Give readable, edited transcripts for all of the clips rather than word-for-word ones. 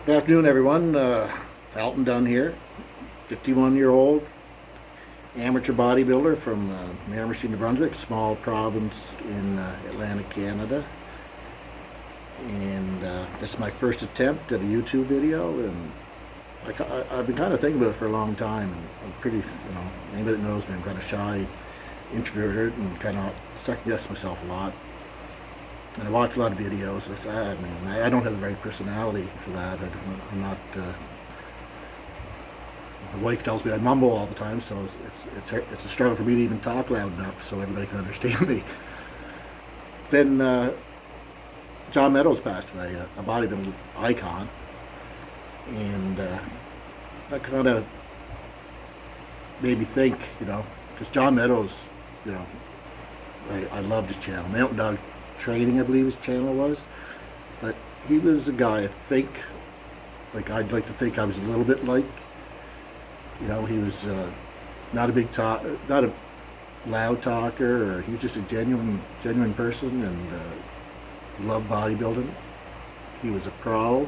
Good afternoon, everyone. Alton Dunn here, 51-year-old amateur bodybuilder from Miramichi, New Brunswick, small province in Atlantic Canada. And this is my first attempt at a YouTube video, and I've been kind of thinking about it for a long time. And I'm pretty, anybody that knows me, I'm kind of shy, introverted, and kind of second-guess myself a lot. And I watch a lot of videos, and I say, man, I don't have the right personality for that. I'm not. My wife tells me I mumble all the time, so it's a struggle for me to even talk loud enough so everybody can understand me. Then John Meadows passed away, a bodybuilding icon, and that kind of made me think, because John Meadows, I loved his channel, Mountain Dog Training, I believe his channel was, but he was a guy I'd like to think I was a little bit like. He was not a loud talker, or he was just a genuine person, and loved bodybuilding. He was a pro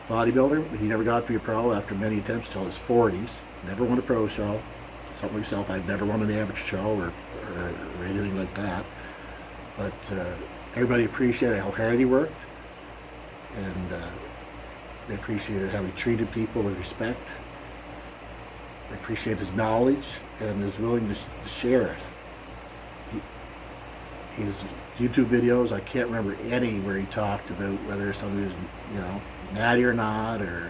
bodybuilder, but he never got to be a pro after many attempts till his 40s. Never won a pro show. Something like myself, I've never won an amateur show or anything like that. But everybody appreciated how hard he worked, and they appreciated how he treated people with respect. They appreciated his knowledge and his willingness to share it. His YouTube videos, I can't remember any where he talked about whether somebody was, natty or not, or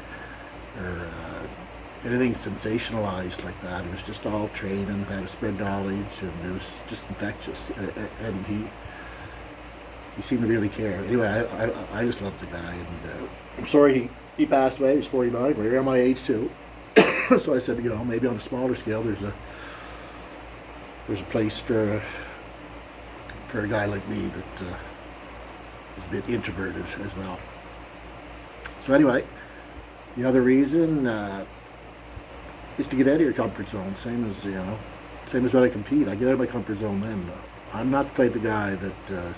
anything sensationalized like that. It was just all training, how to spread knowledge, and it was just infectious. And he seemed to really care. Anyway, I just loved the guy, and I'm sorry he passed away. He was 49, right around my age too. So I said, maybe on a smaller scale, there's a place for a guy like me that is a bit introverted as well. So anyway, the other reason is to get out of your comfort zone. Same as when I compete, I get out of my comfort zone then. I'm not the type of guy that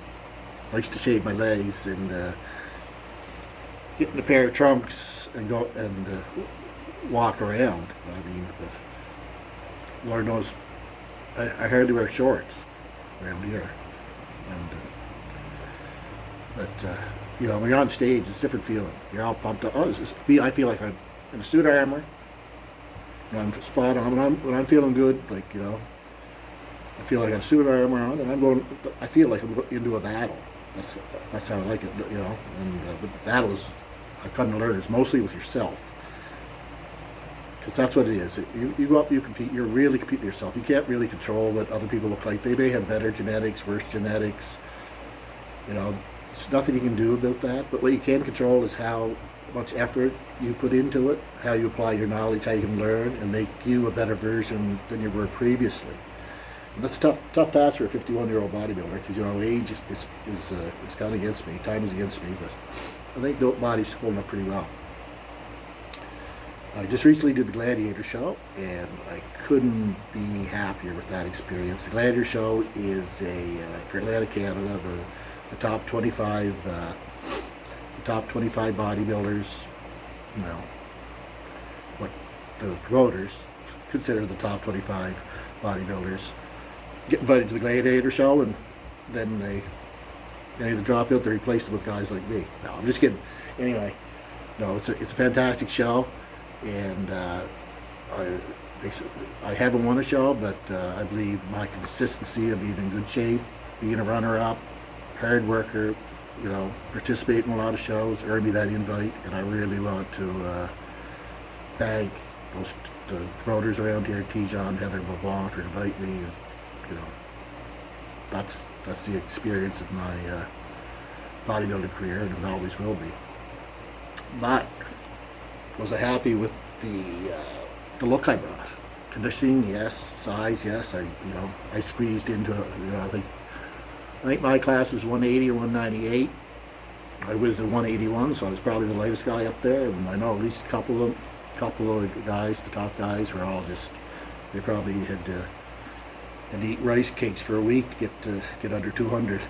likes to shave my legs and get in a pair of trunks and go and walk around. But Lord knows, I hardly wear shorts around here. But when you're on stage, it's a different feeling. You're all pumped up. I feel like I'm in a suit of armor. I'm spot on. When I'm feeling good, I feel like I got a suit of armor on, and I feel like I'm going into a battle. That's how I like it, And the battles, I've come to learn, is mostly with yourself. Because that's what it is. You go up, you compete, you're really competing with yourself. You can't really control what other people look like. They may have better genetics, worse genetics. There's nothing you can do about that. But what you can control is how much effort you put into it, how you apply your knowledge, how you can learn and make you a better version than you were previously. And that's a tough task for a 51-year-old bodybuilder, because age is kind of against me. Time is against me, but I think the body's holding up pretty well. I just recently did the Gladiator Show, and I couldn't be happier with that experience. The Gladiator Show is for Atlantic Canada, the top 25 bodybuilders, what the promoters consider the top 25 bodybuilders, get invited to the Gladiator Show, and then they either drop out, they replace them with guys like me. No, I'm just kidding. Anyway, no, it's a fantastic show. And I haven't won a show, but I believe my consistency of being in good shape, being a runner-up, hard worker, participate in a lot of shows, earned me that invite. And I really want to thank the promoters around here, Tijan, Heather, LeBlanc, for inviting me. That's the experience of my bodybuilding career, and it always will be. But was I happy with the look I brought? Conditioning, yes. Size, yes. I squeezed into it. I think my class was 180 or 198. I was at 181, so I was probably the lightest guy up there. And I know at least a couple of guys, the top guys, were all they probably had to eat rice cakes for a week to get under 200.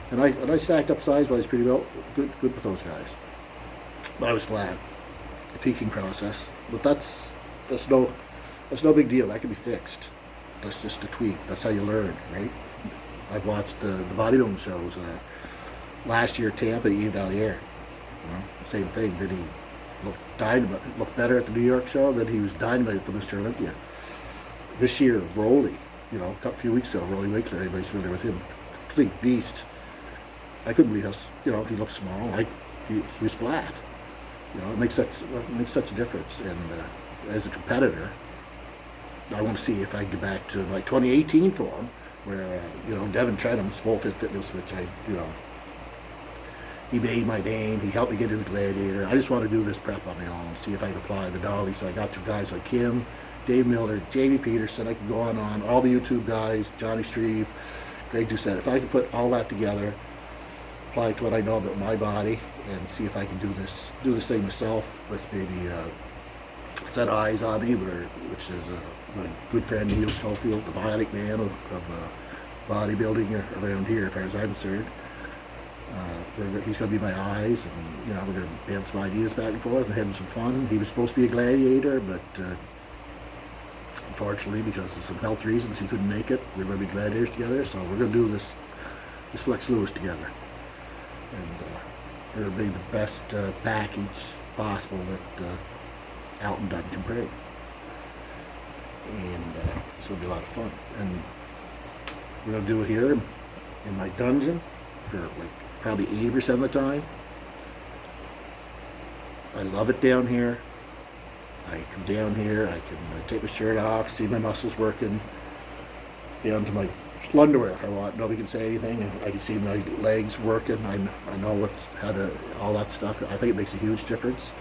And I stacked up size-wise pretty well, good with those guys. but I was flat. The peaking process, but that's no big deal. That can be fixed. That's just a tweak. That's how you learn, right? I've watched the bodybuilding shows. Last year, Tampa, Ian Valier. Same thing. Did he look better at the New York show than he was dynamite at the Mr. Olympia? This year, Rolly, a few weeks ago, Rolly Winkler, everybody's familiar with him. Complete beast. I couldn't believe how, he looked small. He was flat. It makes such a difference. And as a competitor, I want to see if I can get back to my 2018 form, where Devin Trenum's Full Fit Fitness, which he made my name. He helped me get into Gladiator. I just want to do this prep on my own, see if I can apply the knowledge I got through guys like him, Dave Miller, Jamie Peterson. I can go on, all the YouTube guys, Johnny Shreve, Greg Doucette. If I can put all that together, apply it to what I know about my body, and see if I can do this thing myself with maybe set eyes on me, which is my good friend Neil Schofield, the bionic man of bodybuilding around here, as far as I'm concerned. He's going to be my eyes, and we're going to bounce some ideas back and forth and having some fun. He was supposed to be a gladiator, but unfortunately, because of some health reasons, he couldn't make it. We're going to be gladiators together, so we're going to do this Lex Lewis together, and we're going to be the best package possible that Alton Dunn can bring, and it's going to be a lot of fun. And we're going to do it here in my dungeon for probably 80% of the time. I love it down here. I come down here, I can take my shirt off, see my muscles working, down to my underwear if I want. Nobody can say anything. I can see my legs working. I know all that stuff. I think it makes a huge difference.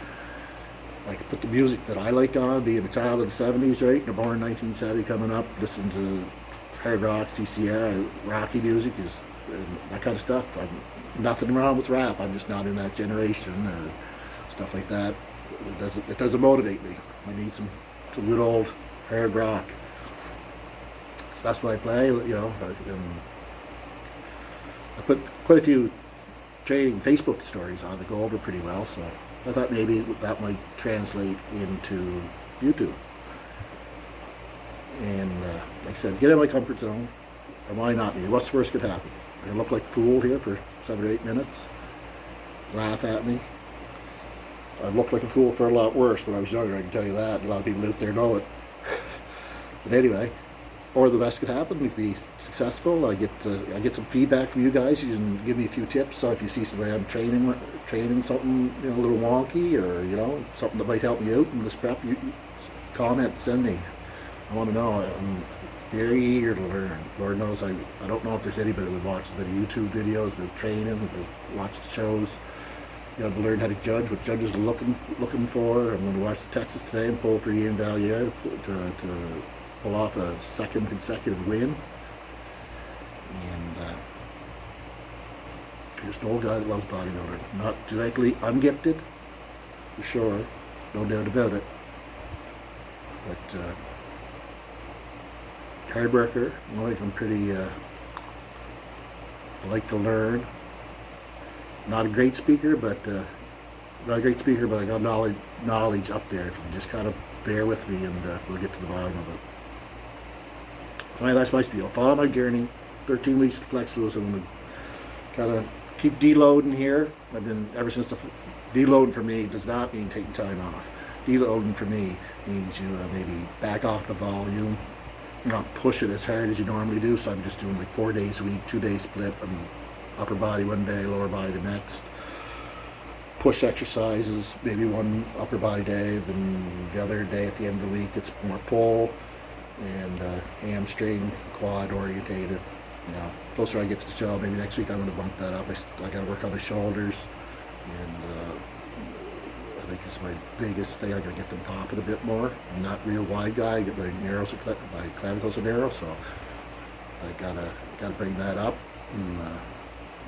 I can put the music that I like on, being a child of the 70s, right? You're born in 1970, coming up, listen to hard rock, CCR, Rocky music, that kind of stuff. Nothing wrong with rap. I'm just not in that generation or stuff like that. It doesn't motivate me. I need some good old hard rock. So that's what I play. I put quite a few training Facebook stories on that go over pretty well. So I thought maybe that might translate into YouTube. And like I said, get out of my comfort zone. And why not me? What's the worst could happen? I look like a fool here for 7 or 8 minutes. Laugh at me. I've looked like a fool for a lot worse when I was younger, I can tell you that. A lot of people out there know it. But anyway, or the best could happen, we could be successful. I get some feedback from you guys. You can give me a few tips. So if you see somebody I'm training something a little wonky, or something that might help me out in this prep, you comment, send me. I want to know. I'm very eager to learn. Lord knows I don't know if there's anybody that would watch the YouTube videos, about training, about watch the shows. To learn how to judge what judges are looking for. I'm going to watch the Texas today and pull for Ian Valier to pull off a second consecutive win. And just an old guy that loves bodybuilding. Not genetically ungifted, for sure, no doubt about it. But hard worker. I'm pretty. I like to learn. Not a great speaker, but I got knowledge up there. If you just kind of bear with me, and we'll get to the bottom of it. Anyway, that's my spiel. Follow my journey. 13 weeks to Flex Lewis. I'm going to kind of keep deloading here. I've been ever since deloading for me does not mean taking time off. Deloading for me means you maybe back off the volume, not push it as hard as you normally do. So I'm just doing like 4 days a week, 2-day split. Upper body one day, lower body the next. Push exercises, maybe one upper body day, then the other day at the end of the week it's more pull and hamstring, quad orientated. Closer I get to the show, maybe next week I'm going to bump that up. I got to work on my shoulders, and I think it's my biggest thing. I got to get them popping a bit more. I'm not a real wide guy. I get my clavicles are narrow, so I gotta bring that up. And,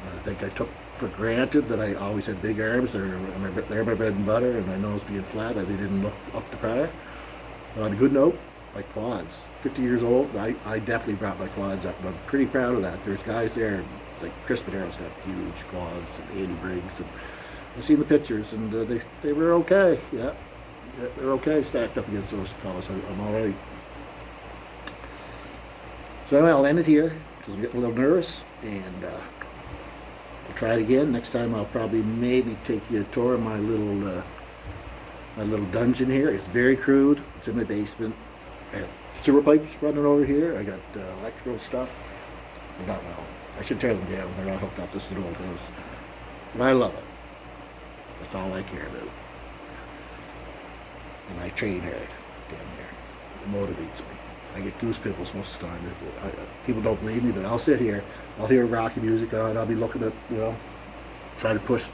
I think I took for granted that I always had big arms. They're my bread and butter, and my nose being flat, they didn't look up to par. But on a good note, my quads. 50 years old, I definitely brought my quads up. I'm pretty proud of that. There's guys there, like Chris Meadows got huge quads, and Andy Briggs, and I seen the pictures, and they were okay. Yeah, they're okay stacked up against those fellas. I'm all right. So anyway, I'll end it here because I'm getting a little nervous, and I'll try it again. Next time I'll probably maybe take you a tour of my little dungeon here. It's very crude. It's in my basement. I have sewer pipes running over here. I got electrical stuff. Not well. I should tear them down. They're all hooked up. This is an old house. But I love it. That's all I care about. And I train hard down there. It motivates me. I get goose pimples most of the time. People don't believe me, but I'll sit here. I'll hear rocky music on. I'll be looking at, try to push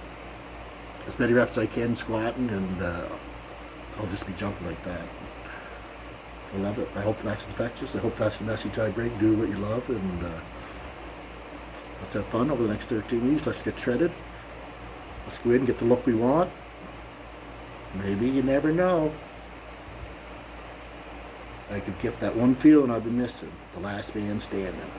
as many reps as I can squatting, and I'll just be jumping like that. I love it. I hope that's infectious. I hope that's the message I bring. Do what you love, and let's have fun over the next 13 weeks. Let's get shredded. Let's go in and get the look we want. Maybe, you never know. I could get that one feeling I've been missing. The last man standing.